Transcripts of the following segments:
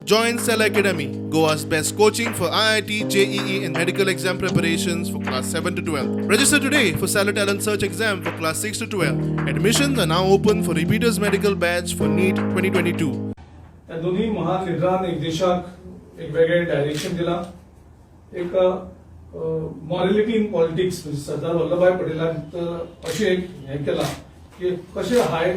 Join Cell Academy, Goa's best coaching for IIT, JEE and medical exam preparations for class 7 to 12. Register today for Cell Talent Search exam for class 6 to 12. Admissions are now open for repeaters medical batch for NEET 2022. या दोन्ही महान लिडरान एक देशाक एक वेगळे direction दिला. एक morality in politics Sardar Vallabhbhai पटेलान तर अशें एक हें केला की कशें high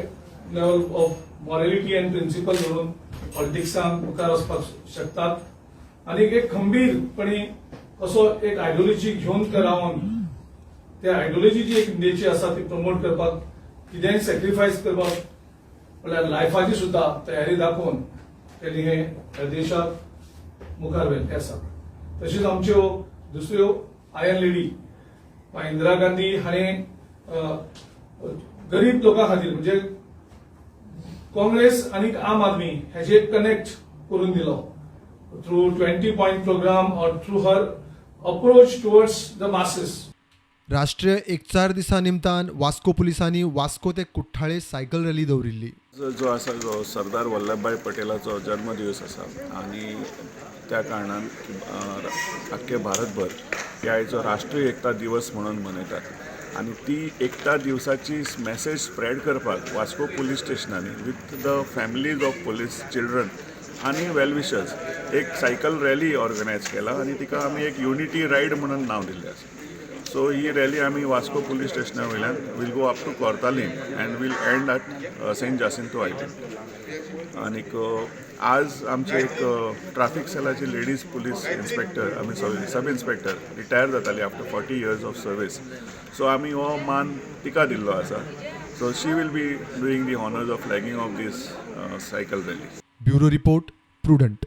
level of morality and principle धरून पॉलिटिक्सान मुखार वचपाक शकतात आनी एक खंबीरपणी कसो एक आयडियोलॉजी घेवन ते रावन त्या आयडियोलॉजी जी एक इंडियेची आसा ती प्रमोट करपाक कितेंय सॅक्रिफायस करपाक म्हळ्यार लायफाची सुद्धा तयारी दाखोवन त्यांनी हे देशाक मुखार व्हेल्ले आसा. तशेंच आमच्यो दुसऱ्यो आयर्न लेडी इंदिरा गांधी हाणें गरीब लोकां खातीर म्हणजे काँग्रेस आनी आम आदमी हेजे कनेक्ट करून दिलो थ्रू 20 पॉइंट प्रोग्राम और through her approach towards the masses. राष्ट्रीय एकचार दिसा निमतान वास्को पुलिसांनी वास्को ते कुठ्ठाळे सायकल रॅली दवरिल्ली. जो आसा जो सरदार वल्लभभाई पटेलाचो जन्मदिवस आसा आनी त्या कारणान आख्खे भारतभर ह्या हाचो राष्ट्रीय एकता दिवस म्हणून मनयतात आनी ती एकता दिवसाची मॅसेज स्प्रेड करपाक वास्को पुलीस स्टेशनांनी with the families of police children आनी वेलविशर्स एक सायकल रॅली ऑर्गनायज केला आनी तिका आमी एक युनिटी रायड म्हणून नांव दिल्लें आसा. सो ही रॅली आमी वास्को पुलीस स्टेशना वयल्यान will go up to Cortalim and will end at Saint Jacinto island. आनीक आज आमचे एक ट्रॅफिक सेलाची लेडीज पुलीस इन्स्पेक्टर आमी सब इन्स्पेक्टर रिटायर जाताली after 40 years of service. So आमी हो मान तिका दिल्लो आसा. So she will be doing the honours of flagging off this cycle rally. Bureau report prudent.